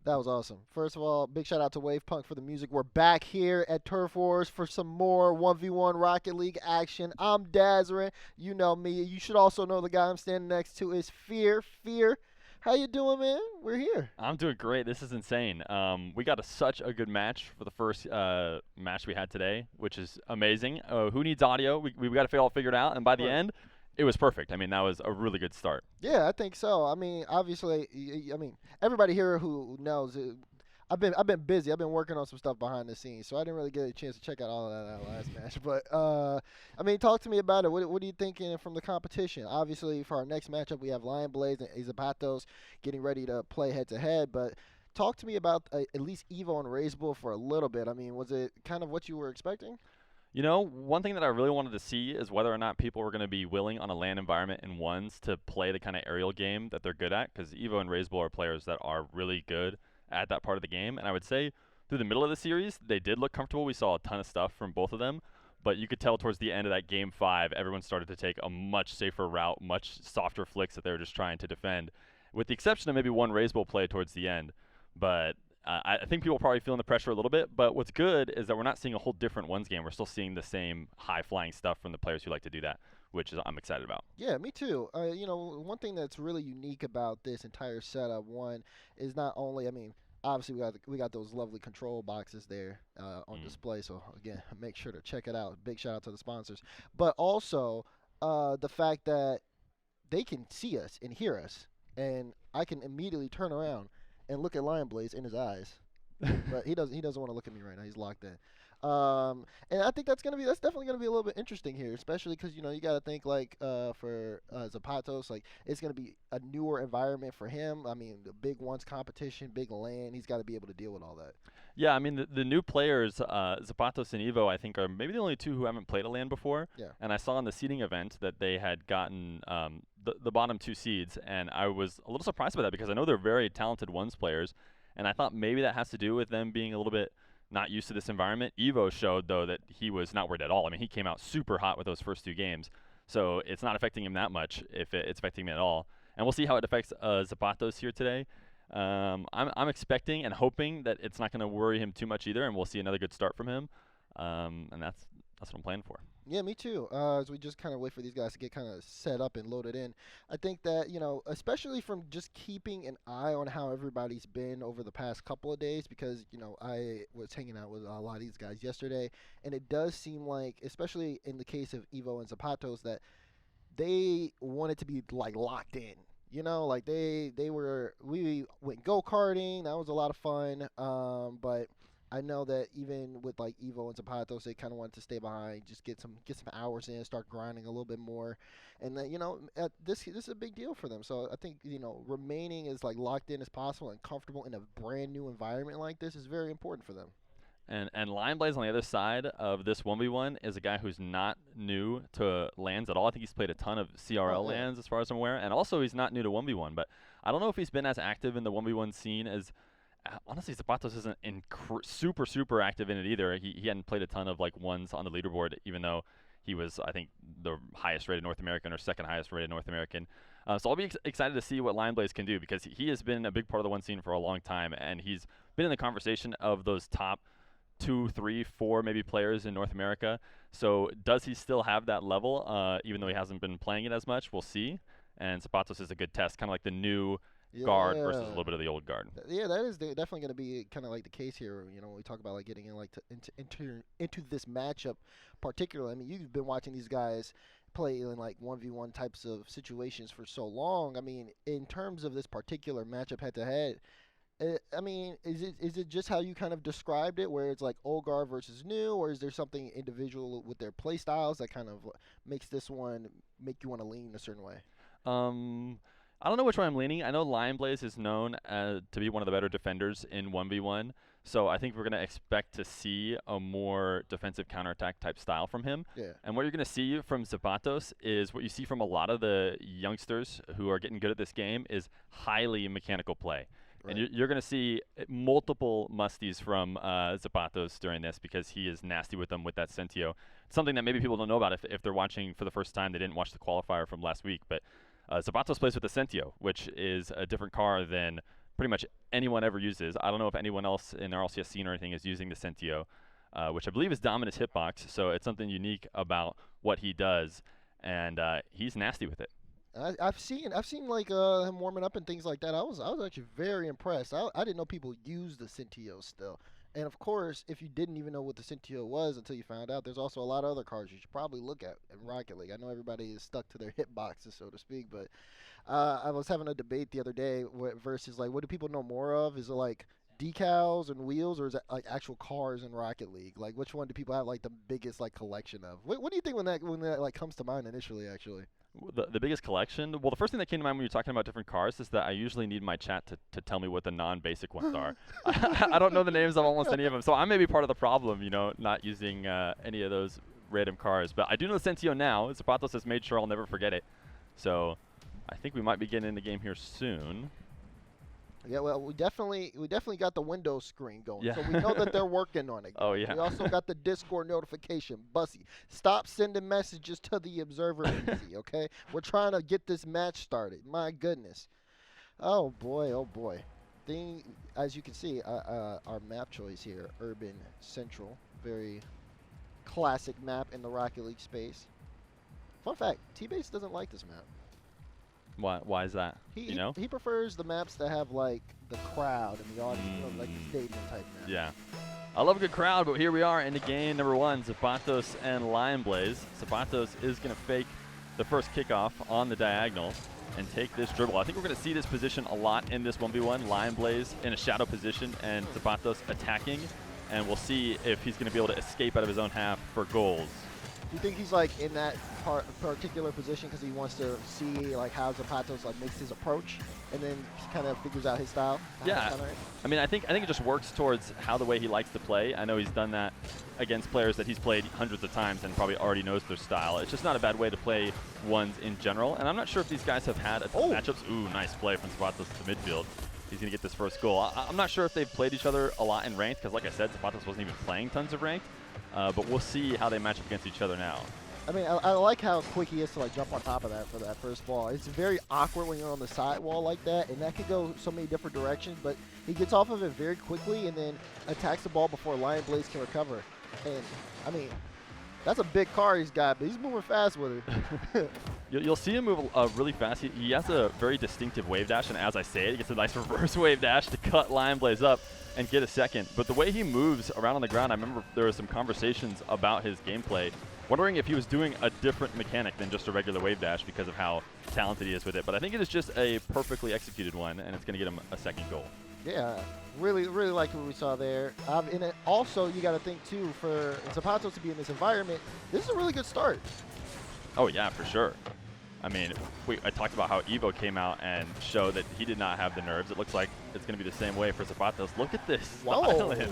That was awesome. First of all, big shout out to Wave Punk for the music. We're back here at Turf Wars for some more 1v1 Rocket League action. I'm Dazarin. You know me. You should also know the guy I'm standing next to is Fear. Fear, how you doing, man? We're here. I'm doing great. This is insane. We got such a good match for the first match we had today, which is amazing. Who needs audio? We got to all figured out, and by the Right. end, it was perfect. I mean, that was a really good start. Yeah, I think so. I mean, obviously, I mean, everybody here who knows, I've been busy. I've been working on some stuff behind the scenes, so I didn't really get a chance to check out all of that last match. But I mean, talk to me about it. What are you thinking from the competition? Obviously, for our next matchup, we have LionBlaze and aZapatos getting ready to play head to head. But talk to me about at least Evo and Razeable for a little bit. I mean, was it kind of what you were expecting? You know, one thing that I really wanted to see is whether or not people were going to be willing on a land environment in ones to play the kind of aerial game that they're good at, because Evo and Razeable are players that are really good at that part of the game. And I would say through the middle of the series, they did look comfortable. We saw a ton of stuff from both of them, but you could tell towards the end of that game 5, everyone started to take a much safer route, much softer flicks that they were just trying to defend, with the exception of maybe one Razeable play towards the end. But I think people are probably feeling the pressure a little bit, but what's good is that we're not seeing a whole different ones game. We're still seeing the same high-flying stuff from the players who like to do that, which is I'm excited about. Yeah, me too. One thing that's really unique about this entire setup, one, is not only, I mean, obviously we got those lovely control boxes there on Mm. display. So again, make sure to check it out. Big shout out to the sponsors, but also the fact that they can see us and hear us, and I can immediately turn around and look at Lion Blaze in his eyes, but he doesn't want to look at me right now. He's locked in. And I think that's definitely gonna be a little bit interesting here, especially because you got to think like for Zapatos, like it's gonna be a newer environment for him. I mean, the big ones competition, big land. He's got to be able to deal with all that. Yeah, I mean the new players, Zapatos and Evo, I think are maybe the only two who haven't played a LAN before. Yeah. And I saw in the seeding event that they had gotten the bottom 2 seeds, and I was a little surprised by that because I know they're very talented ones players, and I thought maybe that has to do with them being a little bit not used to this environment. Evo showed though that he was not worried at all. I mean, he came out super hot with those first 2 games, so it's not affecting him that much if it's affecting him at all. And we'll see how it affects Zapatos here today. I'm expecting and hoping that it's not going to worry him too much either, and we'll see another good start from him. And that's what I'm planning for. Yeah, me too. As we just kind of wait for these guys to get kind of set up and loaded in, I think that especially from just keeping an eye on how everybody's been over the past couple of days, because I was hanging out with a lot of these guys yesterday, and it does seem like, especially in the case of Evo and Zapatos, that they wanted to be like locked in. Like we went go karting. That was a lot of fun. But I know that even with like Evo and Zapatos, they kind of wanted to stay behind, just get some hours in, start grinding a little bit more, and then this is a big deal for them. So I think remaining as like locked in as possible and comfortable in a brand new environment like this is very important for them. And LionBlaze on the other side of this 1v1 is a guy who's not new to lands at all. I think he's played a ton of Oh CRL yeah. lands as far as I'm aware, and also he's not new to 1v1. But I don't know if he's been as active in the 1v1 scene as honestly, Zapatos isn't super active in it either. He hadn't played a ton of like ones on the leaderboard, even though he was, I think, the highest rated North American or second highest rated North American. So I'll be excited to see what LionBlaze can do because he has been a big part of the one scene for a long time, and he's been in the conversation of those top 2, 3, 4 maybe players in North America. So does he still have that level, even though he hasn't been playing it as much? We'll see. And Zapatos is a good test, kind of like the new guard versus a Yeah. little bit of the old guard. Yeah, that is definitely going to be kind of like the case here. When we talk about like getting in like into this matchup, particularly. I mean, you've been watching these guys play in like 1v1 types of situations for so long. I mean, in terms of this particular matchup head to head, I mean, is it just how you kind of described it, where it's like old guard versus new, or is there something individual with their play styles that kind of makes this one make you want to lean a certain way? Um, I don't know which way I'm leaning. I know LionBlaze is known to be one of the better defenders in 1v1, so I think we're going to expect to see a more defensive counterattack type style from him. Yeah. And what you're going to see from Zapatos is what you see from a lot of the youngsters who are getting good at this game is highly mechanical play. And Right. you're going to see multiple musties from Zapatos during this because he is nasty with them with that Sentio. Something that maybe people don't know about if they're watching for the first time. They didn't watch the qualifier from last week. But Zapatos plays with the Sentio, which is a different car than pretty much anyone ever uses. I don't know if anyone else in their LCS scene or anything is using the Sentio, which I believe is dominant hitbox. So it's something unique about what he does, and he's nasty with it. I've seen like him warming up and things like that. I was actually very impressed. I didn't know people use the Sentio still. And of course, if you didn't even know what the Sentio was until you found out, there's also a lot of other cards you should probably look at in Rocket League. I know everybody is stuck to their hitboxes, so to speak, but I was having a debate the other day versus like what do people know more of? Is it like decals and wheels, or is it like actual cars in Rocket League? Like which one do people have like the biggest like collection of? What do you think when that like comes to mind initially? Actually. The biggest collection? Well, the first thing that came to mind when you're talking about different cars is that I usually need my chat to tell me what the non-basic ones are. I don't know the names of almost any of them, so I may be part of the problem, not using any of those random cars. But I do know the Sensio now. aZapatos has made sure I'll never forget it. So I think we might be getting in the game here soon. Yeah, well, we definitely got the Windows screen going, Yeah. so we know that they're working on it. Oh, yeah. We also got the Discord notification. Bussy, stop sending messages to the observer easy, okay? We're trying to get this match started. My goodness. Oh boy, oh boy. As you can see, our map choice here, Urban Central, very classic map in the Rocket League space. Fun fact: T-Base doesn't like this map. Why is that? He prefers the maps that have like the crowd and the audience, like the stadium type map. Yeah. I love a good crowd, but here we are in the game number one, aZapatos and LionBlaze. aZapatos is going to fake the first kickoff on the diagonal and take this dribble. I think we're going to see this position a lot in this 1v1. LionBlaze in a shadow position and aZapatos attacking, and we'll see if he's going to be able to escape out of his own half for goals. Do you think he's like in that particular position because he wants to see like how aZapatos like makes his approach, and then kind of figures out his style? Yeah, I mean, I think it just works towards how the way he likes to play. I know he's done that against players that he's played hundreds of times and probably already knows their style. It's just not a bad way to play ones in general. And I'm not sure if these guys have had a ton of matchups. Ooh, nice play from aZapatos to midfield. He's going to get this first goal. I'm not sure if they've played each other a lot in ranked because, like I said, aZapatos wasn't even playing tons of ranked. But we'll see how they match up against each other now. I mean, I like how quick he is to like jump on top of that for that first ball. It's very awkward when you're on the side wall like that, and that could go so many different directions. But he gets off of it very quickly and then attacks the ball before LionBlaze can recover. And I mean, that's a big car he's got, but he's moving fast with it. You'll see him move really fast. He has a very distinctive wave dash, and as I say it, he gets a nice reverse wave dash to cut LionBlaze up and get a second. But the way he moves around on the ground, I remember there were some conversations about his gameplay, wondering if he was doing a different mechanic than just a regular wave dash because of how talented he is with it. But I think it is just a perfectly executed one, and it's going to get him a second goal. Yeah, really like what we saw there. And it also, you got to think, too, for aZapatos to be in this environment, this is a really good start. Oh, yeah, for sure. I mean, I talked about how Evo came out and showed that he did not have the nerves. It looks like it's going to be the same way for aZapatos. Look at this island.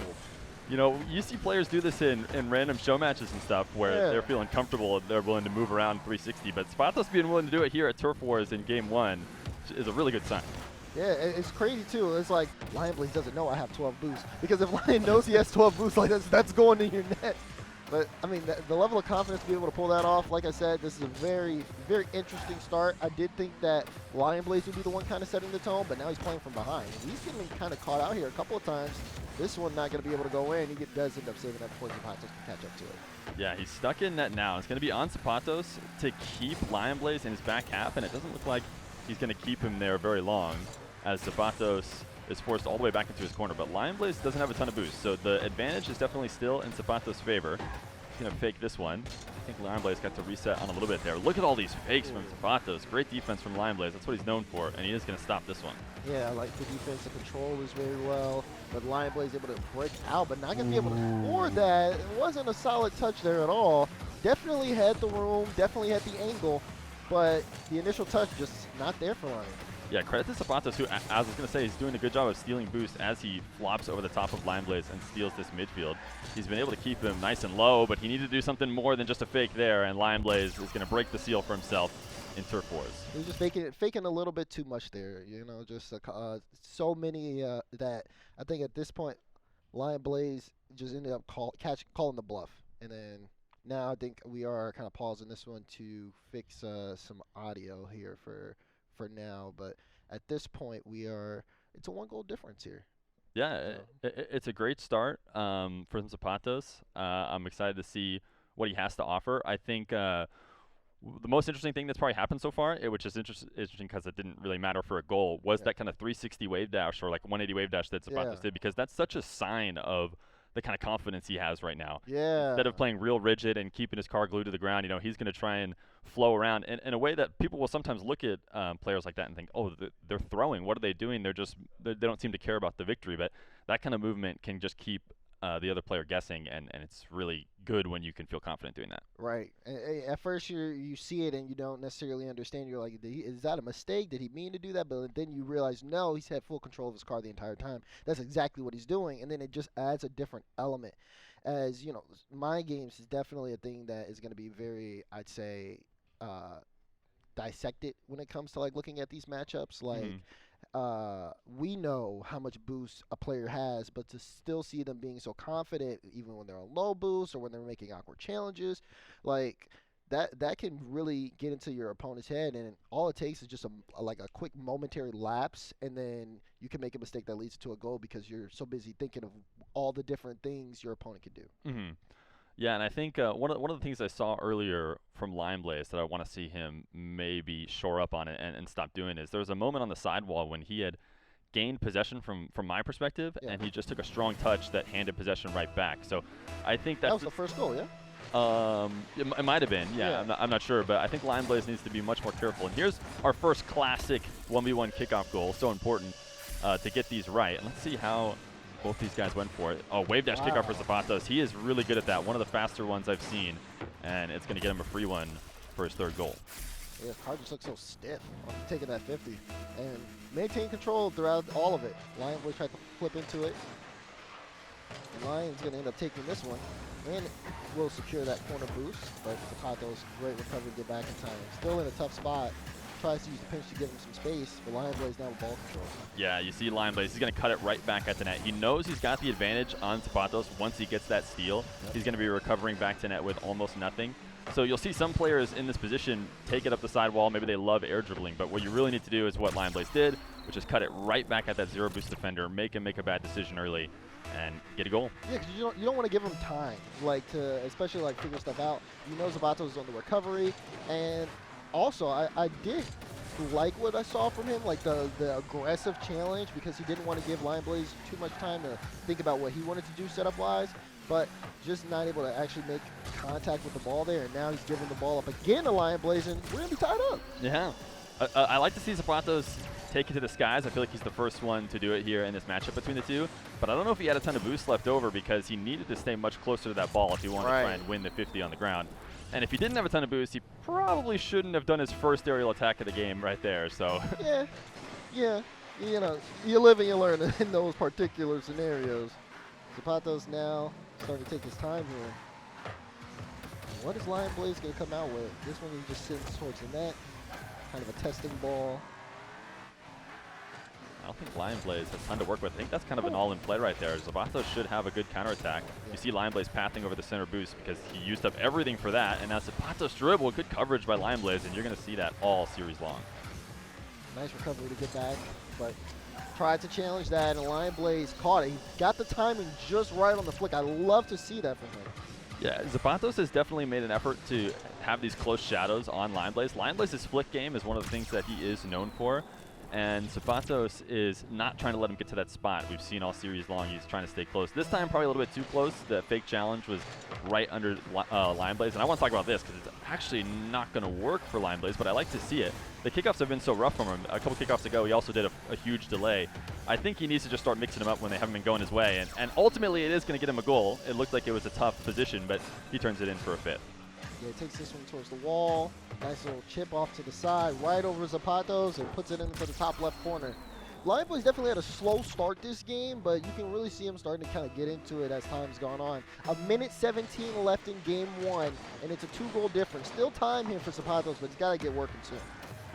You see players do this in random show matches and stuff where they're feeling comfortable and they're willing to move around 360. But aZapatos being willing to do it here at Turf Wars in Game 1 is a really good sign. Yeah, it's crazy, too. It's like LionBlaze doesn't know I have 12 boosts. Because if Lion knows he has 12 boosts, like that's going in your net. But, I mean, the level of confidence to be able to pull that off, like I said, this is a very, very interesting start. I did think that LionBlaze would be the one kind of setting the tone, but now he's playing from behind. He's getting kind of caught out here a couple of times. This one not going to be able to go in. He does end up saving that before aZapatos can catch up to it. Yeah, he's stuck in net now. It's going to be on aZapatos to keep LionBlaze in his back half, and it doesn't look like he's going to keep him there very long as aZapatos is forced all the way back into his corner. But LionBlaze doesn't have a ton of boost, so the advantage is definitely still in aZapatos' favor. He's going to fake this one. I think LionBlaze got to reset on a little bit there. Look at all these fakes from aZapatos. Great defense from LionBlaze. That's what he's known for, and he is going to stop this one. Yeah, I like the defense. The control was very well, but LionBlaze able to break out, but not going to be able to score that. It wasn't a solid touch there at all. Definitely had the room, definitely had the angle, but the initial touch just not there for Lion. Yeah, credit to aZapatos, who, as I was going to say, is doing a good job of stealing boost as he flops over the top of LionBlaze and steals this midfield. He's been able to keep him nice and low, but he needed to do something more than just a fake there, and LionBlaze is going to break the seal for himself in Turf Wars. He's just faking a little bit too much there, just so many that I think at this point, LionBlaze just ended up calling the bluff. And then now I think we are kind of pausing this one to fix some audio here for now, but at this point we are it's a 1 goal difference here. Yeah, So, it's a great start for Zapatos. I'm excited to see what he has to offer. I think the most interesting thing that's probably happened so far, which is interesting because it didn't really matter for a goal, was yeah. that kind of 360 wave dash or like 180 wave dash that Yeah. Zapatos did, because that's such a sign of the kind of confidence he has right now. Yeah. Instead of playing real rigid and keeping his car glued to the ground, he's going to try and flow around in a way that people will sometimes look at players like that and think, oh, they're throwing. What are they doing? They don't seem to care about the victory. But that kind of movement can just keep the other player guessing, and it's really good when you can feel confident doing that. Right. At first, you see it and you don't necessarily understand. You're like, is that a mistake? Did he mean to do that? But then you realize, no, he's had full control of his car the entire time. That's exactly what he's doing. And then it just adds a different element. As you know, mind games is definitely a thing that is going to be very, I'd say, uh, dissected when it comes to like looking at these matchups. Like, Mhm. we know how much boost a player has, but to still see them being so confident, even when they're on low boost or when they're making awkward challenges, like that can really get into your opponent's head, and all it takes is just like a quick momentary lapse, and then you can make a mistake that leads to a goal because you're so busy thinking of all the different things your opponent can do. Mhm. Yeah, and I think one of the things I saw earlier from LionBlaze that I want to see him maybe shore up on it and stop doing is there was a moment on the sidewall when he had gained possession from my perspective, Yeah, and he just took a strong touch that handed possession right back. So I think that that's was the first goal. Yeah. it might have been. Yeah, Yeah. I'm not sure, but I think LionBlaze needs to be much more careful. And here's our first classic 1v1 kickoff goal. So important to get these right. And let's see how both these guys went for it. Oh, wave dash kickoff for Azapatos. He is really good at that. One of the faster ones I've seen, and it's going to get him a free one for his third goal. Yeah, his car just looks so stiff on taking that 50 and maintain control throughout all of it. Lion will try to flip into it. Lion's going to end up taking this one and will secure that corner boost, but Zapatos, great recovery to get back in time. Still in a tough spot. Tries to use the pinch to give him some space, but LionBlaze now with ball control. Yeah, you see LionBlaze. He's going to cut it right back at the net. He knows he's got the advantage on Azapatos once he gets that steal. Yep. He's going to be recovering back to net with almost nothing. So you'll see some players in this position take it up the sidewall. Maybe they love air dribbling, but what you really need to do is what LionBlaze did, which is cut it right back at that zero boost defender, make him make a bad decision early, and get a goal. Yeah, because you don't want to give him time, like to especially like figure stuff out. You know Zapatos is on the recovery, and also I did like what I saw from him, like the aggressive challenge, because he didn't want to give LionBlaze too much time to think about what he wanted to do setup wise, but just not able to actually make contact with the ball there, and now he's giving the ball up again to LionBlaze, and we're gonna be tied up. Yeah. I like to see Azapatos take it to the skies. I feel like he's the first one to do it here in this matchup between the two. But I don't know if he had a ton of boost left over because he needed to stay much closer to that ball if he wanted to try and win the 50 on the ground. And if he didn't have a ton of boost, he probably shouldn't have done his first aerial attack of the game right there. So Yeah. You know, you live and you learn in those particular scenarios. Zapatos now starting to take his time here. What is LionBlaze going to come out with? This one he just sends towards the net. Kind of a testing ball. I don't think LionBlaze has ton to work with. I think that's kind of an all-in play right there. Azapatos should have a good counterattack. You see LionBlaze pathing over the center boost because he used up everything for that. And now Azapatos dribble, good coverage by LionBlaze, and you're going to see that all series long. Nice recovery to get back, but tried to challenge that, and LionBlaze caught it. He got the timing just right on the flick. I love to see that from him. Yeah, Azapatos has definitely made an effort to have these close shadows on LionBlaze. LionBlaze's flick game is one of the things that he is known for, and Azapatos is not trying to let him get to that spot. We've seen all series long he's trying to stay close. This time probably a little bit too close. The fake challenge was right under LionBlaze, and I want to talk about this because it's actually not going to work for LionBlaze, but I like to see it. The kickoffs have been so rough from him. A couple kickoffs ago, he also did a huge delay. I think he needs to just start mixing them up when they haven't been going his way, and ultimately it is going to get him a goal. It looked like it was a tough position, but he turns it in for a fifth. Yeah, takes this one towards the wall. Nice little chip off to the side, right over Azapatos, and puts it into the top left corner. LionBlaze definitely had a slow start this game, but you can really see him starting to kind of get into it as time's gone on. A minute 17 left in game one, and it's a 2-goal difference. Still time here for Azapatos, but he's got to get working soon.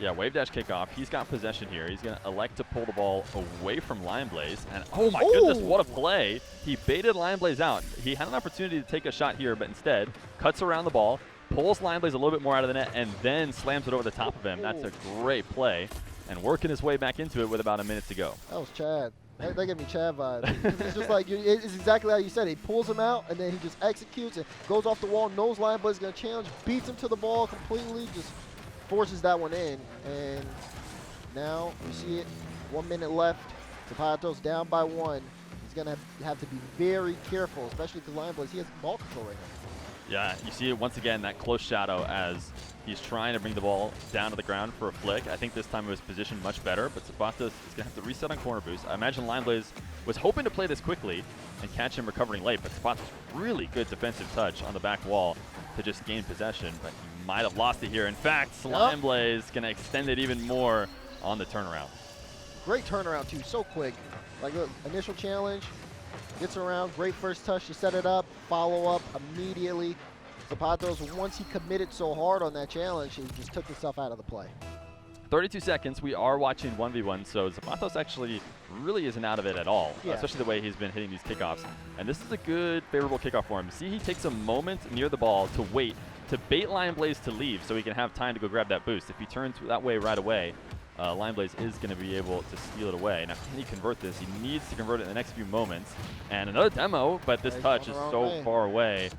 Yeah, wave dash kickoff. He's got possession here. He's going to elect to pull the ball away from LionBlaze. And oh my goodness, what a play. He baited LionBlaze out. He had an opportunity to take a shot here, but instead cuts around the ball, pulls LionBlaze a little bit more out of the net, and then slams it over the top of him. That's a great play. and working his way back into it with about a minute to go. That was Chad. That gave me Chad vibes. It's just like, it's exactly how you said it. He pulls him out, and then he just executes and goes off the wall, knows LionBlaze is going to challenge, beats him to the ball completely, just forces that one in. And now you see it, 1 minute left. aZapatos down by 1. He's going to have to be very careful, especially because LionBlaze, he has ball control right now. Yeah, you see it once again, that close shadow as he's trying to bring the ball down to the ground for a flick. I think this time it was positioned much better, but aZapatos is going to have to reset on corner boost. I imagine LionBlaze was hoping to play this quickly and catch him recovering late, but aZapatos really good defensive touch on the back wall to just gain possession, but he might have lost it here. In fact, LionBlaze going to extend it even more on the turnaround. Great turnaround too, so quick. Like, look, initial challenge, gets around, great first touch to set it up, follow up immediately. aZapatos, once he committed so hard on that challenge, he just took himself out of the play. 32 seconds, we are watching 1v1, so aZapatos actually really isn't out of it at all, especially the way he's been hitting these kickoffs. And this is a good, favorable kickoff for him. See, he takes a moment near the ball to wait, to bait LionBlaze to leave so he can have time to go grab that boost. If he turns that way right away, LionBlaze is going to be able to steal it away. Now, can he convert this? He needs to convert it in the next few moments. And another demo, but this touch is so far away.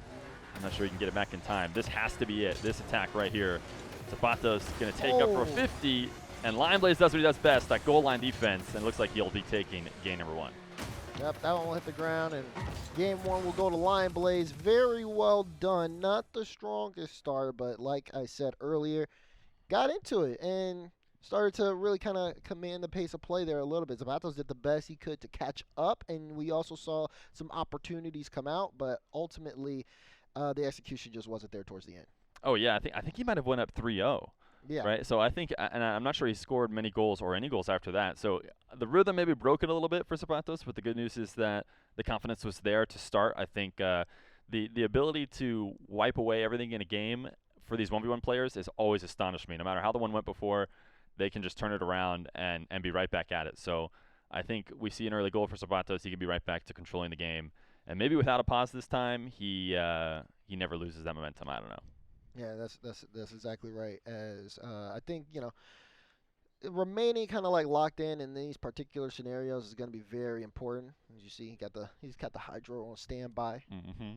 I'm not sure he can get it back in time. This has to be it. This attack right here. aZapatos is going to take up for 50, and LionBlaze does what he does best, that goal line defense, and it looks like he'll be taking game number 1. Yep, that one will hit the ground, and game 1 will go to LionBlaze. Very well done. Not the strongest start, but like I said earlier, got into it and started to really kind of command the pace of play there a little bit. aZapatos did the best he could to catch up, and we also saw some opportunities come out, but ultimately the execution just wasn't there towards the end. Oh, yeah, I think he might have went up 3-0. Yeah. Right? So I think, and I'm not sure he scored many goals or any goals after that. So the rhythm may be broken a little bit for aZapatos, but the good news is that the confidence was there to start. I think the ability to wipe away everything in a game for these 1v1 players has always astonished me. No matter how the one went before, they can just turn it around and be right back at it. So I think we see an early goal for aZapatos. He can be right back to controlling the game. And maybe without a pause this time, he never loses that momentum. I don't know. Yeah, that's exactly right. As I think, you know, remaining kind of like locked in these particular scenarios is going to be very important. As you see, he's got the hydro on standby.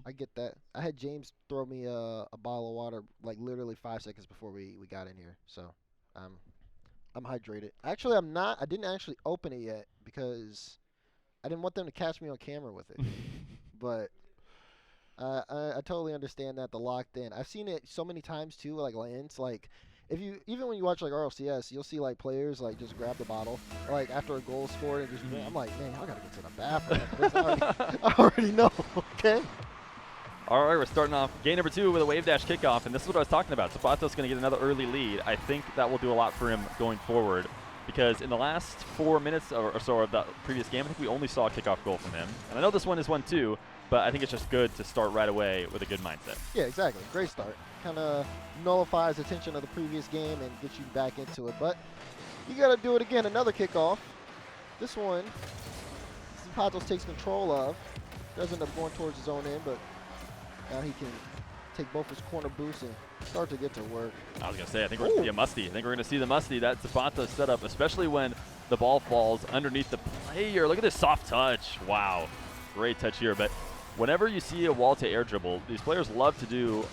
I get that. I had James throw me a bottle of water like literally 5 seconds before we got in here, so I'm hydrated. Actually, I'm not. I didn't actually open it yet because I didn't want them to catch me on camera with it. But I totally understand that, the locked in. I've seen it so many times too, like LANs. Like, even when you watch like RLCS, you'll see like players like just grab the bottle like after a goal scored and just. I'm like, man, I gotta get to the bathroom. I already know. Okay. All right, we're starting off game number 2 with a wave dash kickoff, and this is what I was talking about. aZapatos is going to get another early lead. I think that will do a lot for him going forward, because in the last 4 minutes or so of the previous game, I think we only saw a kickoff goal from him. And I know this one is 1-2, but I think it's just good to start right away with a good mindset. Yeah, exactly. Great start. Kind of nullifies the tension of the previous game and gets you back into it. But you got to do it again. Another kickoff. This one, aZapatos takes control of. Doesn't end up going towards his own end, but now he can take both his corner boosts and start to get to work. I was going to say, I think we're going to see a musty. I think we're going to see the musty. That aZapatos setup, especially when the ball falls underneath the player. Look at this soft touch. Wow. Great touch here. But whenever you see a wall-to-air dribble, these players love to do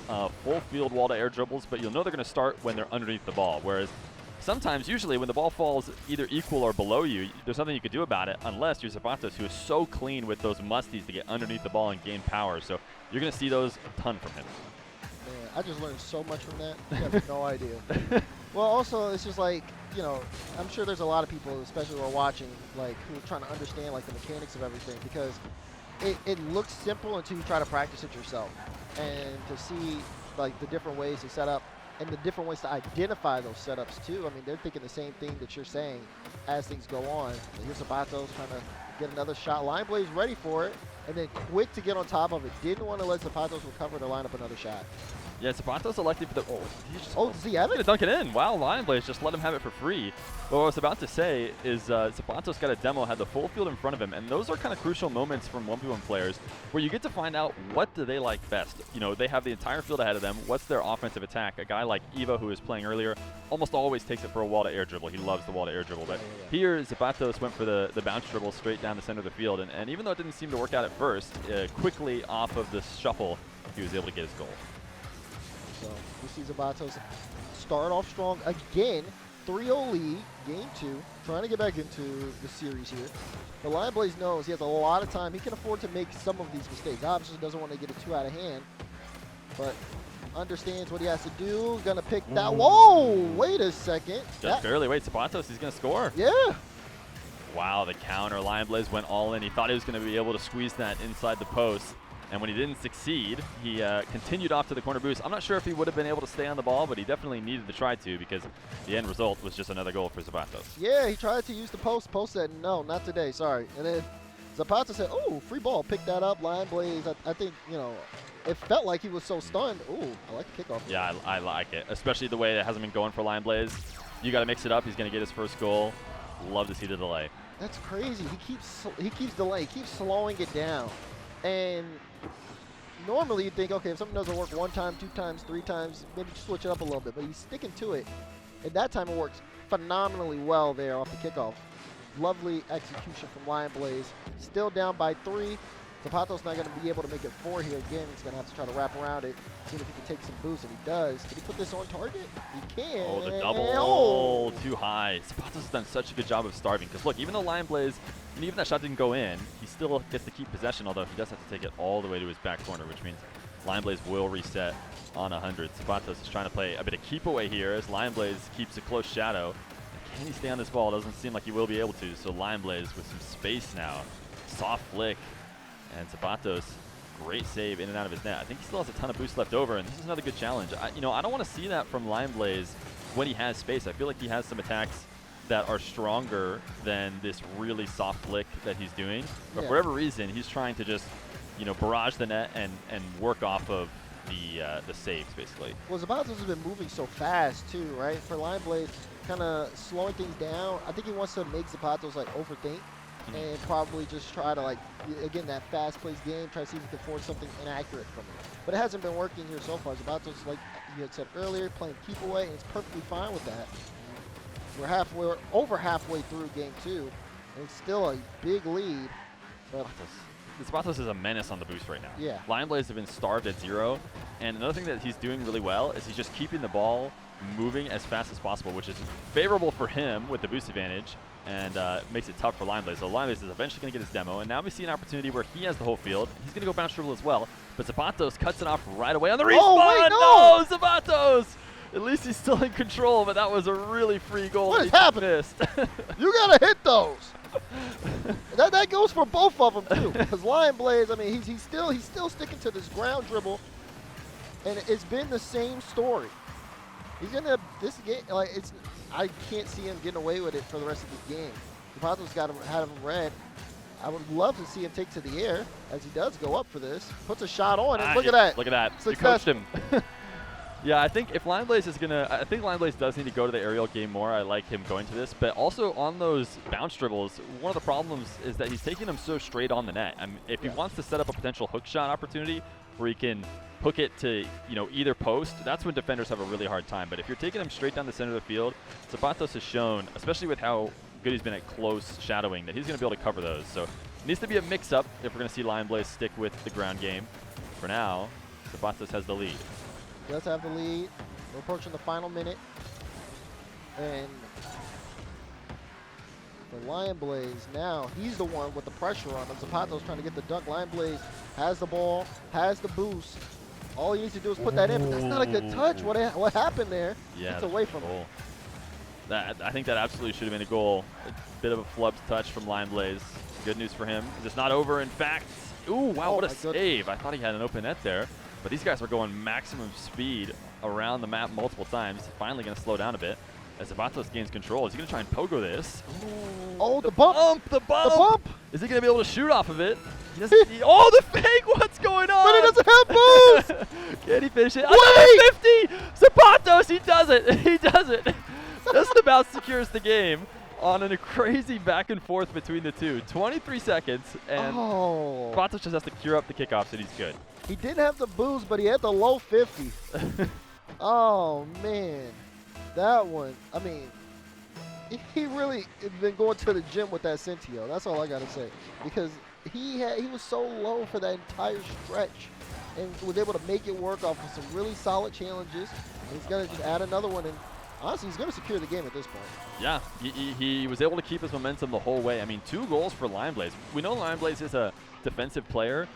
full field wall-to-air dribbles, but you'll know they're going to start when they're underneath the ball. Whereas sometimes, usually, when the ball falls either equal or below you, there's nothing you can do about it unless you're aZapatos, who is so clean with those musties to get underneath the ball and gain power. So you're going to see those a ton from him. Man, I just learned so much from that. I have no idea. Well, also, it's just like, you know, I'm sure there's a lot of people, especially who are watching, like, who are trying to understand, like, the mechanics of everything, because it looks simple until you try to practice it yourself. And to see, like, the different ways to set up and the different ways to identify those setups, too. I mean, they're thinking the same thing that you're saying as things go on. So here's aZapatos trying to get another shot. LionBlaze ready for it, and then quick to get on top of it. Didn't want to let aZapatos recover to line up another shot. Yeah, aZapatos elected for the. Oh, he's just Oh, does he have gonna it? dunk it in. Wow, LionBlaze just let him have it for free. But what I was about to say is aZapatos got a demo, had the full field in front of him, and those are kind of crucial moments from 1v1 players where you get to find out what do they like best. You know, they have the entire field ahead of them. What's their offensive attack? A guy like Evo, who was playing earlier, almost always takes it for a wall to air dribble. He loves the wall to air dribble. But here, aZapatos went for the bounce dribble straight down the center of the field, and even though it didn't seem to work out at first, quickly off of the shuffle, he was able to get his goal. So we see aZapatos start off strong again. 3-0 lead, game 2. Trying to get back into the series here. But LionBlaze knows he has a lot of time. He can afford to make some of these mistakes. Obviously doesn't want to get it too out of hand. But understands what he has to do. Gonna pick that. Whoa! Wait a second. Just barely. Wait, aZapatos, he's gonna score. Yeah. Wow, the counter. LionBlaze went all in. He thought he was going to be able to squeeze that inside the post. And when he didn't succeed, he continued off to the corner boost. I'm not sure if he would have been able to stay on the ball, but he definitely needed to try to because the end result was just another goal for aZapatos. Yeah, he tried to use the post. Post said, no, not today, sorry. And then aZapatos said, oh, free ball. Pick that up. LionBlaze, I think, you know, it felt like he was so stunned. Ooh, I like the kickoff. Yeah, I like it, especially the way it hasn't been going for LionBlaze. You got to mix it up. He's going to get his first goal. Love to see the delay. That's crazy. He keeps delaying. He keeps slowing it down. And normally you'd think, okay, if something doesn't work 1 time, 2 times, 3 times, maybe just switch it up a little bit. But he's sticking to it. And that time it works phenomenally well there off the kickoff. Lovely execution from LionBlaze. Still down by 3. aZapatos not going to be able to make it 4 here again. He's going to have to try to wrap around it, see if he can take some boost, and he does. Can he put this on target? He can. Oh, the double. Oh, Too high. aZapatos has done such a good job of starving. Because look, even though LionBlaze, and even that shot didn't go in, he still gets to keep possession, although he does have to take it all the way to his back corner, which means LionBlaze will reset on 100. aZapatos is trying to play a bit of keep away here as LionBlaze keeps a close shadow. Can he stay on this ball? Doesn't seem like he will be able to. So LionBlaze with some space now. Soft flick. And aZapatos, great save in and out of his net. I think he still has a ton of boost left over, and this is another good challenge. I don't want to see that from LionBlaze when he has space. I feel like he has some attacks that are stronger than this really soft flick that he's doing. But for whatever reason, he's trying to just, barrage the net and work off of the saves, basically. Well, aZapatos has been moving so fast, too, right? For LionBlaze, kind of slowing things down. I think he wants to make aZapatos, overthink. And probably just try to, again, that fast-paced game, try to see if he can force something inaccurate from it. But it hasn't been working here so far. aZapatos, like you had said earlier, playing keep away, and it's perfectly fine with that. We're over halfway through game 2, and it's still a big lead. But aZapatos is a menace on the boost right now. Yeah. LionBlaze have been starved at 0, and another thing that he's doing really well is he's just keeping the ball moving as fast as possible, which is favorable for him with the boost advantage, and makes it tough for LionBlaze. So LionBlaze is eventually going to get his demo, and now we see an opportunity where he has the whole field. He's going to go bounce dribble as well, but aZapatos cuts it off right away on the respawn. Oh, wait, no, aZapatos! At least he's still in control, but that was a really free goal. What is happening? You got to hit those. that goes for both of them, too. Because LionBlaze, I mean, he's still sticking to this ground dribble, and it's been the same story. He's gonna this game I can't see him getting away with it for the rest of the game. aZapatos had him red. I would love to see him take to the air as he does go up for this. Puts a shot on and look at that. Look at that. Success. You coached him. Yeah, I think if LionBlaze is I think LionBlaze does need to go to the aerial game more. I like him going to this, but also on those bounce dribbles, one of the problems is that he's taking them so straight on the net. I mean, if he wants to set up a potential hook shot opportunity where he can hook it to either post, that's when defenders have a really hard time. But if you're taking him straight down the center of the field, aZapatos has shown, especially with how good he's been at close shadowing, that he's going to be able to cover those. So it needs to be a mix-up if we're going to see LionBlaze stick with the ground game. For now, aZapatos has the lead. He does have the lead. We're approaching the final minute. And for LionBlaze now, he's the one with the pressure on him. aZapatos trying to get the dunk. LionBlaze has the ball, has the boost. All he needs to do is put that in, but that's not a good touch. What happened there? Yeah, it's away from him. I think that absolutely should have been a goal. A bit of a flubbed touch from LionBlaze. Good news for him. It's not over, in fact. Ooh, wow, what a save. I thought he had an open net there. But these guys are going maximum speed around the map multiple times. Finally going to slow down a bit as aZapatos gains control. Is he going to try and pogo this? Oh, the bump! The bump! The bump! Is he going to be able to shoot off of it? He doesn't. Oh, the fake! What's going on? But he doesn't have boost! Can he finish it? Wait! Another 50! Zapatos, he does it! He does it! Just about secures the game on a crazy back and forth between the two. 23 seconds, and Zapatos just has to cure up the kickoffs, and he's good. He didn't have the boost, but he had the low 50. Oh, man. That one, I mean, he really been going to the gym with that Centio. That's all I got to say. Because he was so low for that entire stretch and was able to make it work off of some really solid challenges. And he's going to just add another one, and honestly, he's going to secure the game at this point. Yeah, he was able to keep his momentum the whole way. I mean, 2 goals for LionBlaze. We know LionBlaze is a defensive player,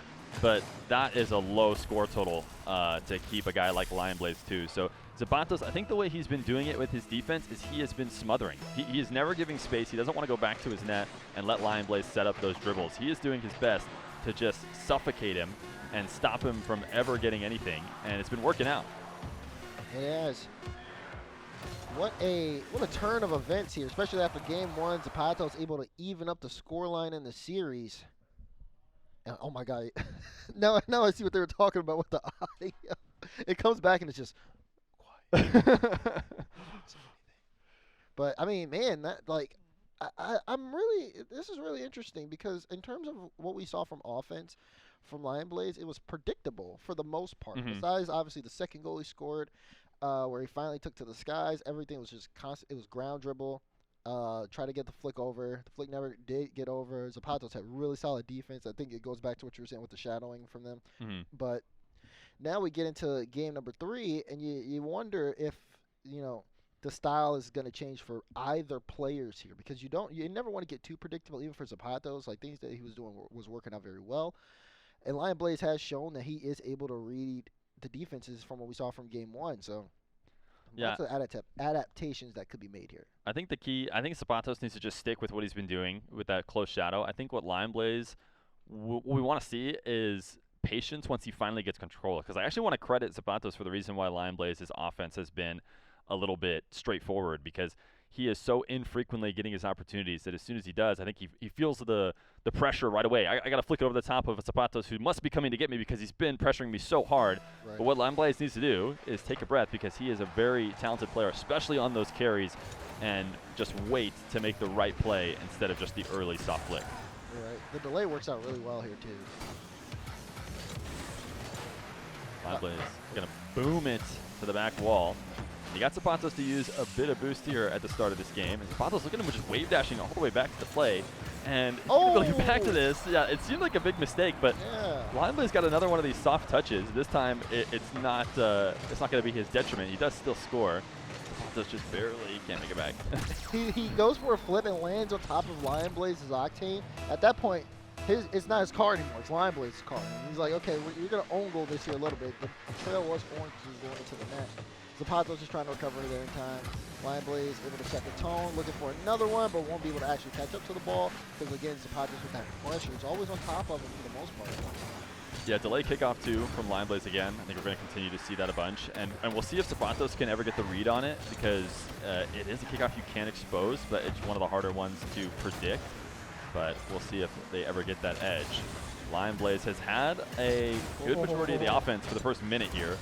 but that is a low score total to keep a guy like LionBlaze too. So Zapatos, I think the way he's been doing it with his defense is he has been smothering. He is never giving space. He doesn't want to go back to his net and let LionBlaze set up those dribbles. He is doing his best to just suffocate him and stop him from ever getting anything, and it's been working out. It has. What a turn of events here, especially after game 1. Zapatos able to even up the scoreline in the series. And, oh my God! now I see what they were talking about with the audio. It comes back and it's just quiet. But I mean, man, that like this is really interesting because in terms of what we saw from offense from LionBlaze, it was predictable for the most part. Besides, obviously, the second goal he scored, where he finally took to the skies, everything was just constant. It was ground dribble. Try to get the flick over. The flick never did get over. Zapatos had really solid defense. I think it goes back to what you were saying with the shadowing from them. But now we get into game number 3, and you wonder if, the style is going to change for either players here, because you never want to get too predictable, even for Zapatos. Like, things that he was doing was working out very well. And LionBlaze has shown that he is able to read the defenses from what we saw from game 1. So lots of adaptations that could be made here. I think Zapatos needs to just stick with what he's been doing with that close shadow. I think what LionBlaze, what we want to see is patience once he finally gets control. Because I actually want to credit Zapatos for the reason why LionBlaze's offense has been a little bit straightforward, because he is so infrequently getting his opportunities that as soon as he does, I think he feels the pressure right away. I got to flick it over the top of Zapatos, who must be coming to get me because he's been pressuring me so hard. Right. But what LionBlaze needs to do is take a breath, because he is a very talented player, especially on those carries, and just wait to make the right play instead of just the early soft flick. Right. The delay works out really well here, too. LionBlaze going to boom it to the back wall. You got Zapatos to use a bit of boost here at the start of this game. And Zapatos, look at him just wave dashing all the way back to the play. And going back to this, it seemed like a big mistake, but LionBlaze got another one of these soft touches. This time it's not going to be his detriment. He does still score. Zapatos just barely can't make it back. he goes for a flip and lands on top of LionBlaze's Octane. At that point, it's not his car anymore. It's LionBlaze's car. And he's like, okay, you're going to own goal this here a little bit. The trail was orange going into the net. Zapatos is trying to recover there in time. LionBlaze able to set the tone, looking for another one, but won't be able to actually catch up to the ball because, again, Zapatos with that pressure is always on top of him for the most part. Yeah, delay kickoff too from LionBlaze again. I think we're going to continue to see that a bunch, and we'll see if Zapatos can ever get the read on it, because it is a kickoff you can expose, but it's one of the harder ones to predict. But we'll see if they ever get that edge. LionBlaze has had a good majority of the offense for the first minute here,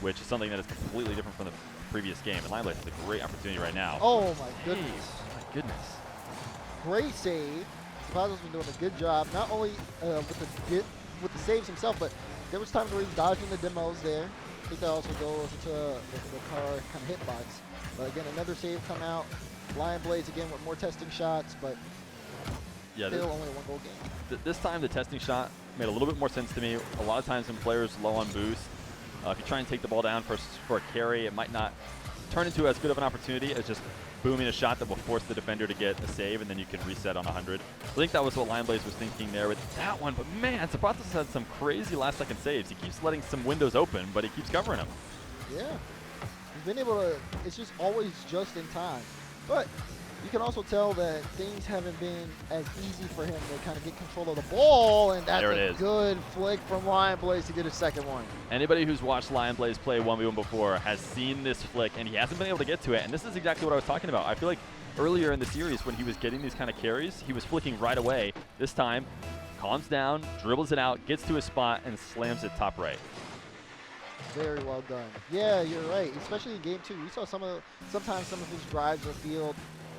which is something that is completely different from the previous game. And LionBlaze has a great opportunity right now. Oh my goodness. My goodness. Great save. Zapatos been doing a good job, not only with the saves himself, but there was times where he was dodging the demos there. I think that also goes into the car kind of hitbox. But again, another save come out. LionBlaze again with more testing shots, but still only a 1-goal game. This time the testing shot made a little bit more sense to me. A lot of times when players low on boost, if you try and take the ball down for a carry, it might not turn into as good of an opportunity as just booming a shot that will force the defender to get a save, and then you can reset on 100. I think that was what LionBlaze was thinking there with that one. But man, Zapatos had some crazy last-second saves. He keeps letting some windows open, but he keeps covering them. Yeah. He's been able to, it's just always just in time. But you can also tell that things haven't been as easy for him to kind of get control of the ball, and that's a good flick from LionBlaze to get his second one. Anybody who's watched LionBlaze play 1v1 before has seen this flick, and he hasn't been able to get to it, and this is exactly what I was talking about. I feel like earlier in the series when he was getting these kind of carries, he was flicking right away. This time, calms down, dribbles it out, gets to his spot, and slams it top right. Very well done. Yeah, you're right. Especially in game 2, we saw sometimes some of his drives are field.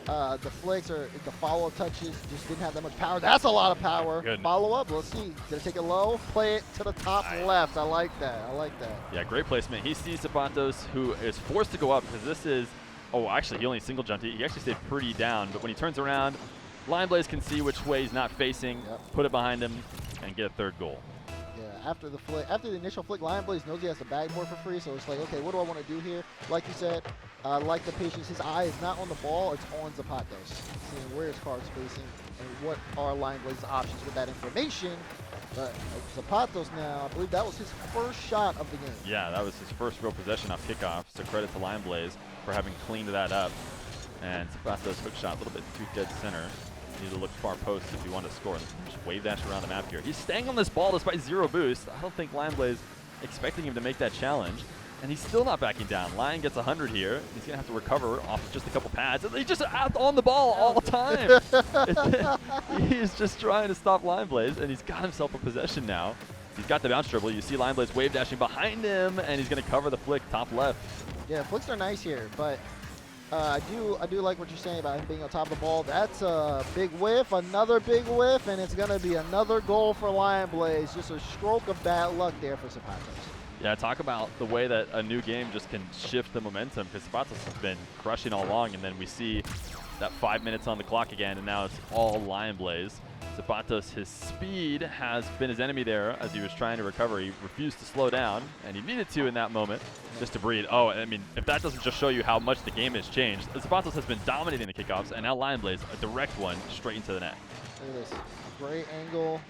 The flicks or the follow-up touches just didn't have that much power. That's a lot of power. Good. Follow-up, let's see. Gonna take it low, play it to the top left. I like that. I like that. Yeah, great placement. He sees aZapatos, who is forced to go up because this is, oh, actually, he only single jumped. He actually stayed pretty down, but when he turns around, LionBlaze can see which way he's not facing, put it behind him, and get a third goal. Yeah, after the initial flick, LionBlaze knows he has the backboard for free, so it's like, okay, what do I want to do here? Like you said, like the patience, his eye is not on the ball, it's on aZapatos. Seeing where his card's facing and what are LionBlaze's options with that information. But aZapatos now, I believe that was his first shot of the game. Yeah, that was his first real possession off kickoff, so credit to LionBlaze for having cleaned that up. And aZapatos hook shot a little bit too dead center. Need to look far post if you want to score. Just wave dash around the map here. He's staying on this ball despite 0 boost. I don't think LionBlaze expecting him to make that challenge. And he's still not backing down. Lion gets 100 here. He's going to have to recover off of just a couple pads. And he's just out on the ball all the time. He's just trying to stop LionBlaze, and he's got himself a possession now. He's got the bounce dribble. You see LionBlaze wave dashing behind him, and he's going to cover the flick top left. Yeah, flicks are nice here, but I do like what you're saying about him being on top of the ball. That's a big whiff, another big whiff, and it's going to be another goal for LionBlaze. Just a stroke of bad luck there for aZapatos. Yeah, talk about the way that a new game just can shift the momentum, because aZapatos has been crushing all along, and then we see that 5 minutes on the clock again, and now it's all LionBlaze. aZapatos, his speed has been his enemy there as he was trying to recover. He refused to slow down, and he needed to in that moment just to breathe. Oh, I mean, if that doesn't just show you how much the game has changed, aZapatos has been dominating the kickoffs, and now LionBlaze, a direct one straight into the net. Look at this. Great angle.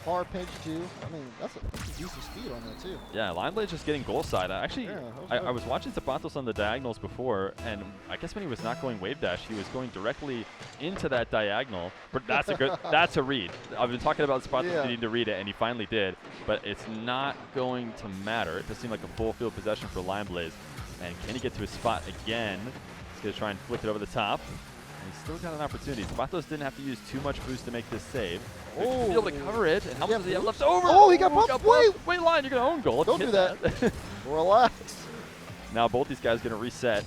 Hard pinch too. I mean, that's a decent speed on that too. Yeah, LionBlaze just getting goal side. Actually, Yeah, I was watching aZapatos on the diagonals before, and I guess when he was not going wave dash, he was going directly into that diagonal. But that's a good. That's a read. I've been talking about aZapatos needing to read it, and he finally did. But it's not going to matter. It does seem like a full field possession for LionBlaze. And can he get to his spot again? He's going to try and flick it over the top. And he's still got an opportunity. aZapatos didn't have to use too much boost to make this save. Oh, be able to cover it. And how much does he have left over? Oh, he got bumped. Wait, Lion, you're going to own goal. Don't do that. Relax. Now both these guys going to reset.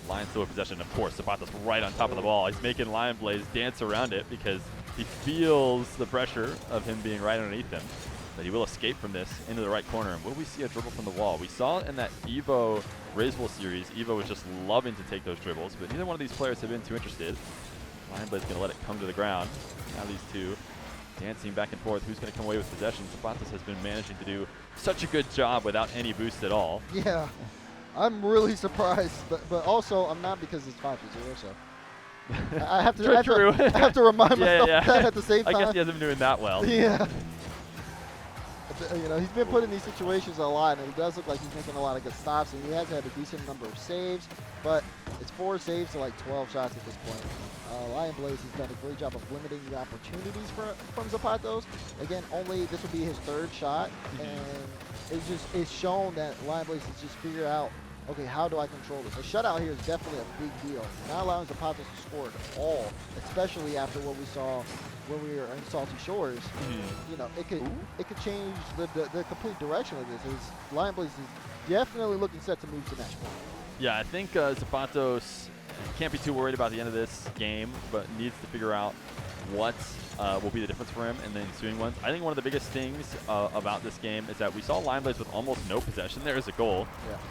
Lion still in possession. Of course, aZapatos right on top of the ball. He's making LionBlaze dance around it because he feels the pressure of him being right underneath him. But he will escape from this into the right corner. And will we see a dribble from the wall? We saw in that Evo Raisable series, Evo was just loving to take those dribbles, but neither one of these players have been too interested. LionBlaze going to let it come to the ground. Now these two dancing back and forth. Who's going to come away with possession? aZapatos has been managing to do such a good job without any boost at all. Yeah, I'm really surprised, but also I'm not because it's 5-0. So I have to. I have to remind myself that at the same time. I guess he hasn't been doing that well. Yeah. You know, he's been put in these situations a lot, and it does look like he's making a lot of good stops, and he has had a decent number of saves, but it's 4 saves to like 12 shots at this point. LionBlaze has done a great job of limiting the opportunities from aZapatos. Again, this will be his 3rd shot, and it's shown that LionBlaze has just figured out, okay, how do I control this? A shutout here is definitely a big deal. Not allowing aZapatos to score at all, especially after what we saw when we were in Salty Shores. You know, it could change the complete direction of this. LionBlaze is definitely looking set to move to match point. Yeah, I think aZapatos can't be too worried about the end of this game, but needs to figure out what will be the difference for him in the ensuing ones. I think one of the biggest things about this game is that we saw LionBlaze with almost no possession. There is a goal,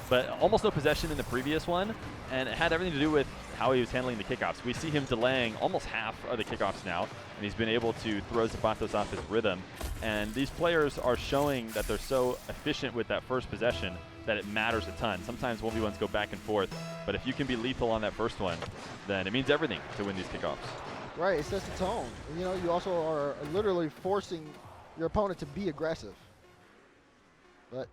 but almost no possession in the previous one, and it had everything to do with how he was handling the kickoffs. We see him delaying almost half of the kickoffs now, and he's been able to throw aZapatos off his rhythm. And these players are showing that they're so efficient with that first possession that it matters a ton. Sometimes 1v1s go back and forth, but if you can be lethal on that first one, then it means everything to win these kickoffs. Right, it sets the tone. You know, you also are literally forcing your opponent to be aggressive. But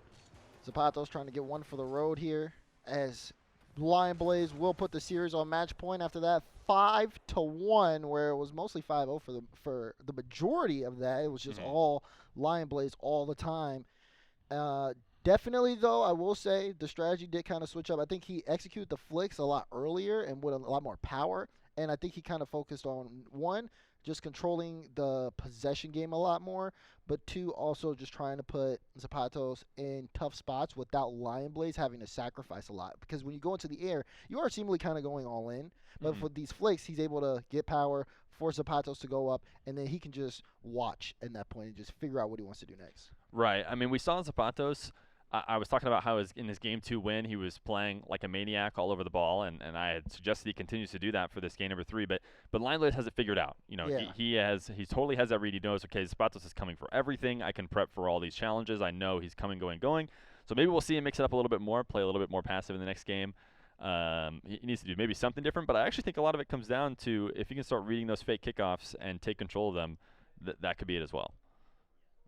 aZapatos trying to get one for the road here, as LionBlaze will put the series on match point after that 5-1, where it was mostly 5-0 for the majority of that. It was just all LionBlaze all the time. Definitely, though, I will say the strategy did kind of switch up. I think he executed the flicks a lot earlier and with a lot more power. And I think he kind of focused on, one, just controlling the possession game a lot more, but two, also just trying to put Zapatos in tough spots without LionBlaze having to sacrifice a lot. Because when you go into the air, you are seemingly kind of going all in, but Mhm. with these flicks, he's able to get power, force Zapatos to go up, and then he can just watch at that point and just figure out what he wants to do next. Right. I mean, we saw Zapatos. I was talking about how in his game 2 win, he was playing like a maniac all over the ball, and I had suggested he continues to do that for this game number 3. But LionBlaze has it figured out. You know, Yeah. he totally has that read. He knows, okay, Zapatos is coming for everything. I can prep for all these challenges. I know he's coming, going, going. So maybe we'll see him mix it up a little bit more, play a little bit more passive in the next game. He needs to do maybe something different, but I actually think a lot of it comes down to if he can start reading those fake kickoffs and take control of them, that could be it as well.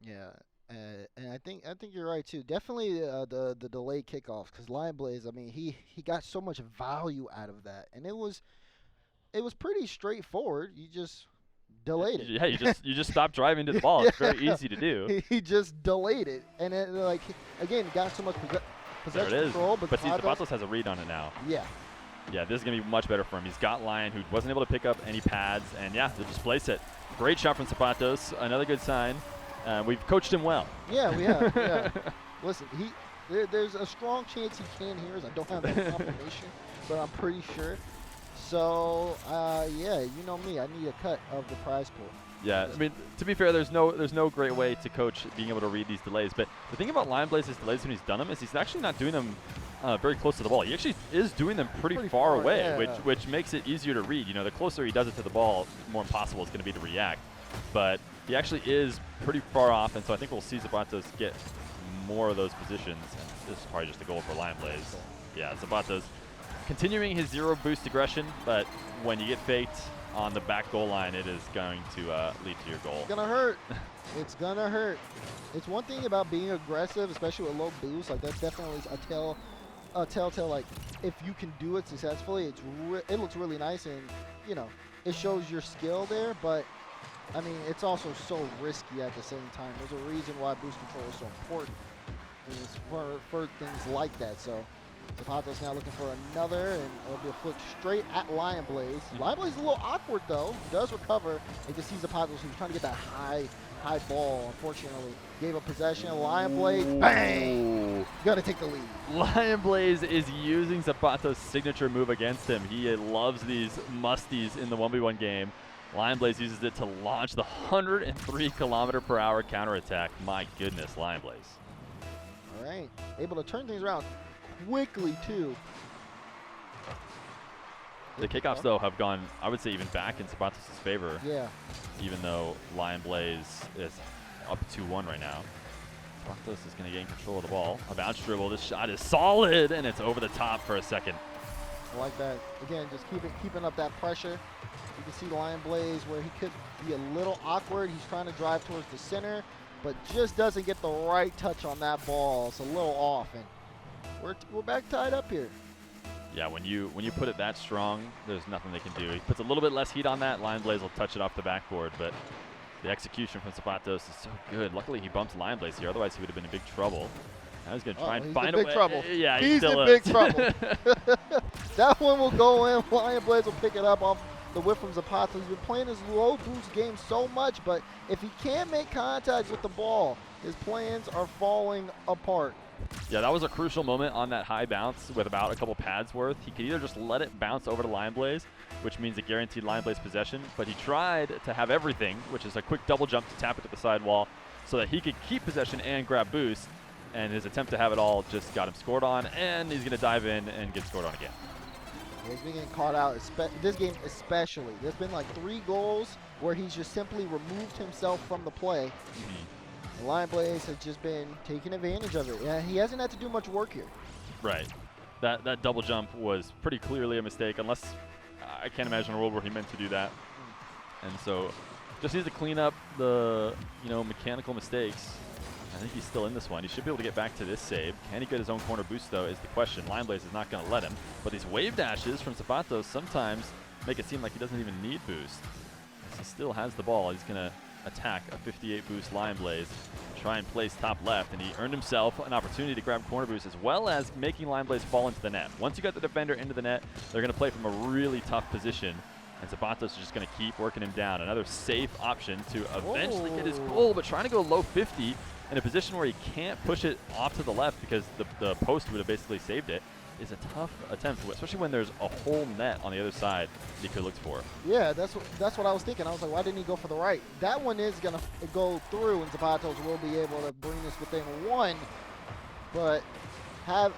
Yeah, and I think you're right too. Definitely the delayed kickoffs because LionBlaze. I mean, he got so much value out of that, and it was pretty straightforward. You just delayed it. Yeah, you just stop driving to the ball. It's very Yeah. easy to do. He just delayed it, and it, like again got so much There possession it is. control. But see, Zapatos- Zapatos has a read on it now. yeah, Yeah, this is going to be much better for him. He's got Lion, who wasn't able to pick up any pads, and yeah, they'll just place it. Great shot from Zapatos. Another good sign. We've coached him well. yeah, we have. Yeah. Listen, there's a strong chance he can hear us. I don't have that confirmation, but I'm pretty sure. So yeah, you know me. I need a cut of the prize pool. Yeah, I mean, to be fair, there's no great way to coach being able to read these delays. But the thing about LionBlaze's delays when he's done them is he's actually not doing them very close to the ball. He actually is doing them pretty far far, away, yeah. which makes it easier to read. You know, the closer he does it to the ball, the more impossible it's going to be to react. But he actually is pretty far off, and so I think we'll see Zapatos get more of those positions. And this is probably just a goal for LionBlaze. Yeah, Zapatos continuing his zero boost aggression, but when you get faked on the back goal line, it is going to lead to your goal. It's gonna hurt. It's gonna hurt. It's one thing about being aggressive, especially with low boost. Like that's definitely a telltale. Like if you can do it successfully, it looks really nice, and you know it shows your skill there. But I mean, it's also so risky at the same time. There's a reason why boost control is so important. And it's for things like that. So Zapatos now looking for another, and it'll be a flick straight at LionBlaze. LionBlaze is a little awkward though. He does recover. You can see Zapatos who's trying to get that high ball. Unfortunately, gave up possession. LionBlaze, bang! Gonna take the lead. LionBlaze is using Zapatos' signature move against him. He loves these musties in the 1v1 game. LionBlaze uses it to launch the 103 km/h counterattack. My goodness, LionBlaze. All right, able to turn things around quickly too. The kickoffs, though, have gone, I would say, even back in Zapatos' favor. Yeah. Even though LionBlaze is up 2-1 right now. Zapatos is going to gain control of the ball. A bounce dribble. This shot is solid, and it's over the top for a second. I like that. Again, just keeping up that pressure. You can see LionBlaze where he could be a little awkward. He's trying to drive towards the center, but just doesn't get the right touch on that ball. It's a little off, and we're back tied up here. Yeah, when you put it that strong, there's nothing they can do. He puts a little bit less heat on that. LionBlaze will touch it off the backboard, but the execution from Zapatos is so good. Luckily, he bumps LionBlaze here. Otherwise, he would have been in big trouble. Now he's going to try and find a way. Trouble. Yeah, he's still in is. big trouble. That one will go in. LionBlaze will pick it up off the whip from Zapatos. He's been playing his low boost game so much, but if he can't make contact with the ball, his plans are falling apart. Yeah, that was a crucial moment on that high bounce with about a couple pads worth. He could either just let it bounce over to LionBlaze, which means a guaranteed LionBlaze possession, but he tried to have everything, which is a quick double jump to tap it to the sidewall so that he could keep possession and grab boost, and his attempt to have it all just got him scored on, and he's going to dive in and get scored on again. He's been getting caught out, this game especially. There's been like 3 goals where he's just simply removed himself from the play. And LionBlaze has just been taking advantage of it. Yeah, he hasn't had to do much work here. Right. That double jump was pretty clearly a mistake, unless I can't imagine a world where he meant to do that. And so just needs to clean up the mechanical mistakes. I think he's still in this one. He should be able to get back to this save. Can he get his own corner boost, though, is the question. LionBlaze is not going to let him. But these wave dashes from Zapatos sometimes make it seem like he doesn't even need boost. As he still has the ball, he's going to attack a 58 boost LionBlaze, try and place top left, and he earned himself an opportunity to grab corner boost as well as making LionBlaze fall into the net. Once you got the defender into the net, they're going to play from a really tough position, And Zapatos is just going to keep working him down. Another safe option to eventually get his goal, but trying to go low 50 in a position where he can't push it off to the left because the post would have basically saved it is a tough attempt, especially when there's a whole net on the other side that he could look for. Yeah, that's what I was thinking. I was like, why didn't he go for the right? That one is going to go through, and Zapatos will be able to bring this within one. But I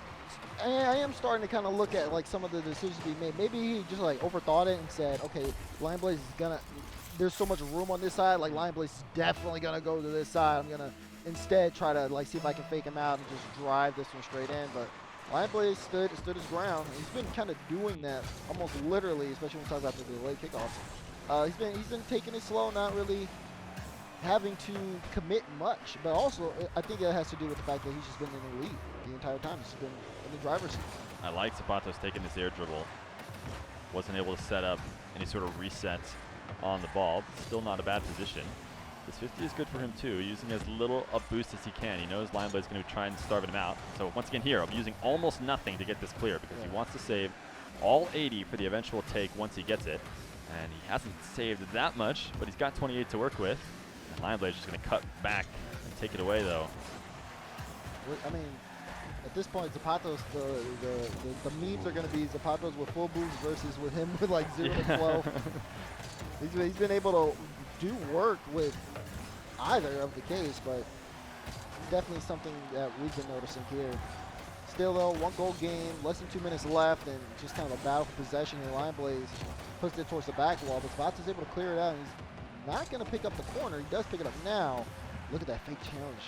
am starting to kind of look at like some of the decisions he made. Maybe he just like overthought it and said, okay, LionBlaze is gonna. There's so much room on this side. Like LionBlaze is definitely gonna go to this side. I'm gonna instead try to like see if I can fake him out and just drive this one straight in. But LionBlaze stood his ground. He's been kind of doing that almost literally, especially when we talk about the delayed kickoffs. He's been taking it slow, not really having to commit much. But also, I think it has to do with the fact that he's just been in the lead the entire time. He's been in the driver's seat. I like Zapatos taking this air dribble. Wasn't able to set up any sort of reset on the ball. Still not a bad position. This 50 is good for him too, using as little a boost as he can. He knows LionBlaze is going to try and starve him out. So once again here, I'm using almost nothing to get this clear because he wants to save all 80 for the eventual take once he gets it. And he hasn't saved that much, but he's got 28 to work with. And LionBlaze is just going to cut back and take it away though. I mean, at this point, Zapatos, the memes are going to be Zapatos with full boost versus with him with like 0 to 12. He's been able to do work with either of the case, but definitely something that we've been noticing here. Still though, 1 goal game, less than 2 minutes left, and just kind of a battle for possession here. LionBlaze puts it towards the back wall, but Zapatos is able to clear it out, and he's not going to pick up the corner. He does pick it up now. Look at that fake challenge.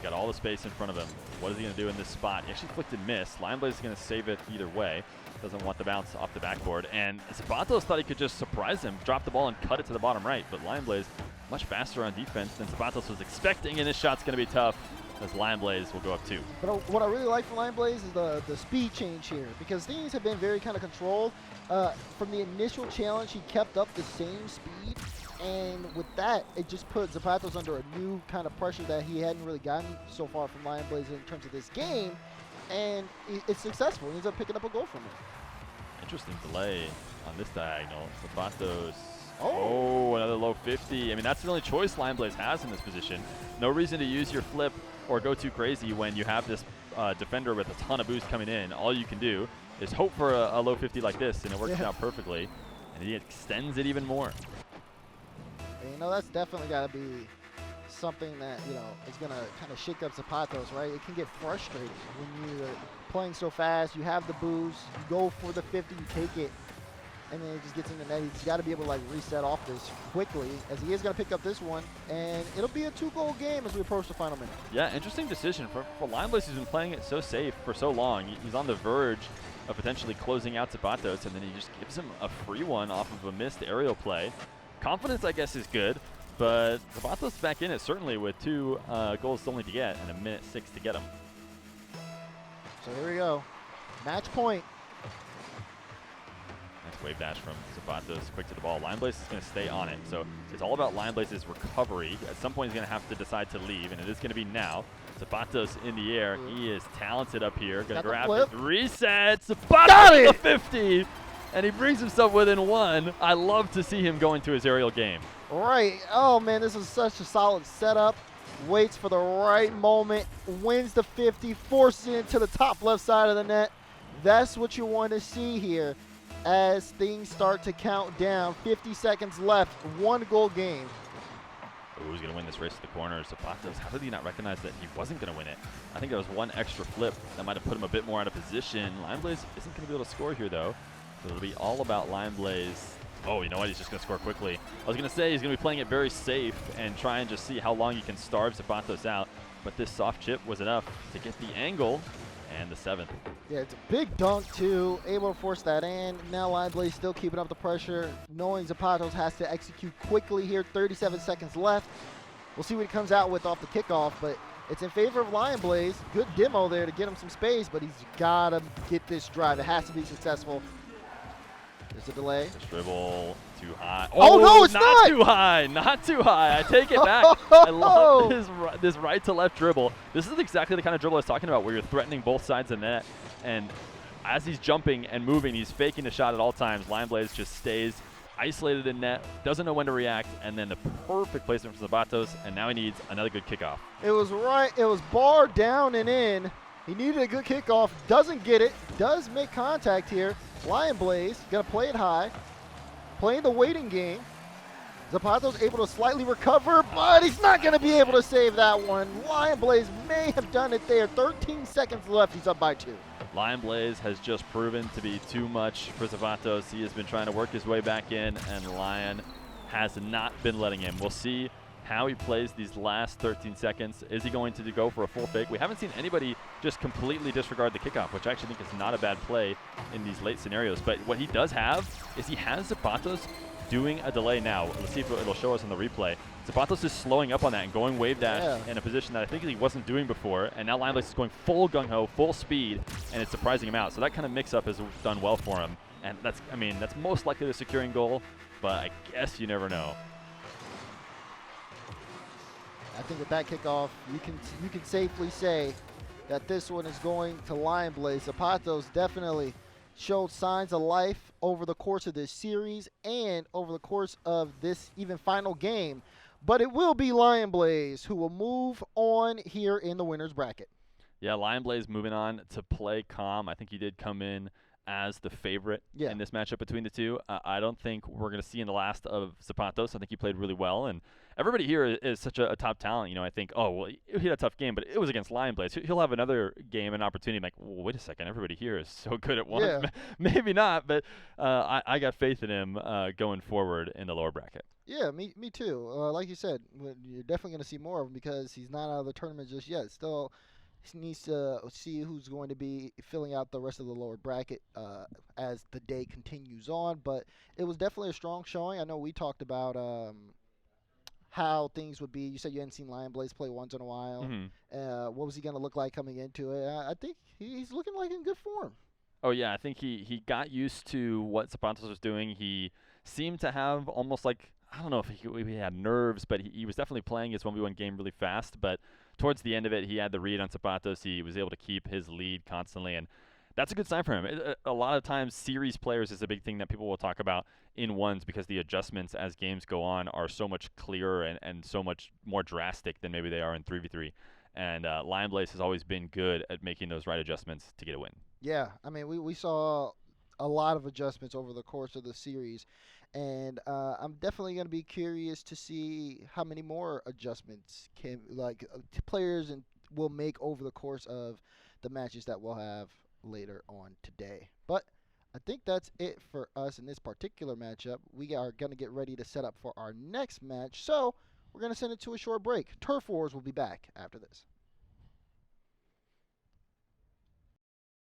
Got all the space in front of him. What is he going to do in this spot? He actually flicked and missed. LionBlaze is going to save it either way. Doesn't want the bounce off the backboard. And Zapatos thought he could just surprise him, drop the ball and cut it to the bottom right. But LionBlaze much faster on defense than Zapatos was expecting, and this shot's going to be tough as LionBlaze will go up 2. But what I really like from LionBlaze is the speed change here, because things have been very kind of controlled. From the initial challenge, he kept up the same speed. And with that, it just put Zapatos under a new kind of pressure that he hadn't really gotten so far from LionBlaze in terms of this game. And it's successful. He ends up picking up a goal from it. Interesting delay on this diagonal. Zapatos. Oh, another low 50. I mean, that's the only choice LionBlaze has in this position. No reason to use your flip or go too crazy when you have this defender with a ton of boost coming in. All you can do is hope for a low 50 like this, and it works out perfectly. And he extends it even more. And, you know, that's definitely got to be something that, you know, is going to kind of shake up Zapatos, right? It can get frustrating when you're playing so fast. You have the boost, you go for the 50, you take it, and then it just gets in the net. He's got to be able to, like, reset off this quickly, as he is going to pick up this one, and it'll be a 2-goal game as we approach the final minute. Yeah, interesting decision. For LionBlaze, who's been playing it so safe for so long, he's on the verge of potentially closing out Zapatos, and then he just gives him a free one off of a missed aerial play. Confidence, I guess, is good, but Zapatos back in it certainly with 2 goals only to get and 1:06 to get him. So here we go. Match point. Nice wave dash from Zapatos, quick to the ball. LionBlaze is going to stay on it, so it's all about LionBlaze's recovery. At some point, he's going to have to decide to leave, and it is going to be now. Zapatos in the air. He is talented up here. Going to grab it. Reset. Zapatos with the 50. And he brings himself within 1. I love to see him going to his aerial game. Right. Oh, man, this is such a solid setup. Waits for the right moment. Wins the 50. Forces it into the top left side of the net. That's what you want to see here as things start to count down. 50 seconds left. 1-goal game. Who's going to win this race to the corner? Zapatos. How did he not recognize that he wasn't going to win it? I think there was 1 extra flip that might have put him a bit more out of position. LionBlaze isn't going to be able to score here, though. So it'll be all about LionBlaze. Oh, you know what? He's just going to score quickly. I was going to say he's going to be playing it very safe and try and just see how long he can starve Zapatos out. But this soft chip was enough to get the angle and the 7th. Yeah, it's a big dunk, too. Able to force that in. Now LionBlaze still keeping up the pressure, knowing Zapatos has to execute quickly here. 37 seconds left. We'll see what he comes out with off the kickoff, but it's in favor of LionBlaze. Good demo there to get him some space, but he's got to get this drive. It has to be successful. There's a delay. This dribble too high. Oh, no, it's not too high. Not too high. I take it back. I love this right to left dribble. This is exactly the kind of dribble I was talking about where you're threatening both sides of the net. And as he's jumping and moving, he's faking the shot at all times. LionBlaze just stays isolated in net, doesn't know when to react, and then the perfect placement from aZapatos, and now he needs another good kickoff. It was right. It was bar down and in. He needed a good kickoff. Doesn't get it. Does make contact here. LionBlaze gonna play it high, playing the waiting game. Zapatos able to slightly recover, but he's not going to be able to save that one. LionBlaze may have done it there. 13 seconds left. He's up by 2. LionBlaze has just proven to be too much for Zapatos. He has been trying to work his way back in, and Lion has not been letting him. We'll see how he plays these last 13 seconds. Is he going to go for a full fake? We haven't seen anybody just completely disregard the kickoff, which I actually think is not a bad play in these late scenarios. But what he does have is he has Zapatos doing a delay now. Let's see if it'll show us on the replay. Zapatos is slowing up on that and going wave dash in a position that I think he wasn't doing before, and now LionBlaze is going full gung-ho, full speed, and it's surprising him out. So that kind of mix-up has done well for him, and that's most likely the securing goal, but I guess you never know. I think with that kickoff, you can safely say that this one is going to LionBlaze. Zapatos definitely showed signs of life over the course of this series and over the course of this even final game. But it will be LionBlaze who will move on here in the winner's bracket. Yeah, LionBlaze moving on to play calm. I think he did come in as the favorite in this matchup between the two. I don't think we're going to see in the last of Zapatos. I think he played really well, and everybody here is such a top talent. You know, I think, oh, well, he had a tough game, but it was against LionBlaze. He'll have another game, an opportunity. I'm like, well, wait a second, everybody here is so good at once. Yeah. Maybe not, but I got faith in him going forward in the lower bracket. Yeah, me too. Like you said, you're definitely going to see more of him because he's not out of the tournament just yet. Still, he needs to see who's going to be filling out the rest of the lower bracket as the day continues on. But it was definitely a strong showing. I know we talked about how things would be. You said you hadn't seen LionBlaze play once in a while. Mm-hmm. What was he going to look like coming into it? I think he's looking like in good form. Oh, yeah, I think he got used to what Zapatos was doing. He seemed to have almost like, I don't know if he had nerves, but he was definitely playing his 1v1 game really fast. But towards the end of it, he had the read on Zapatos. He was able to keep his lead constantly, and that's a good sign for him. A lot of times, series players is a big thing that people will talk about in ones because the adjustments as games go on are so much clearer and so much more drastic than maybe they are in 3v3. And LionBlaze has always been good at making those right adjustments to get a win. Yeah, I mean, we saw a lot of adjustments over the course of the series, and I'm definitely going to be curious to see how many more adjustments players will make over the course of the matches that we'll have later on today. But I think that's it for us in this particular matchup. We are going to get ready to set up for our next match, so we're going to send it to a short break. Turf Wars will be back after this.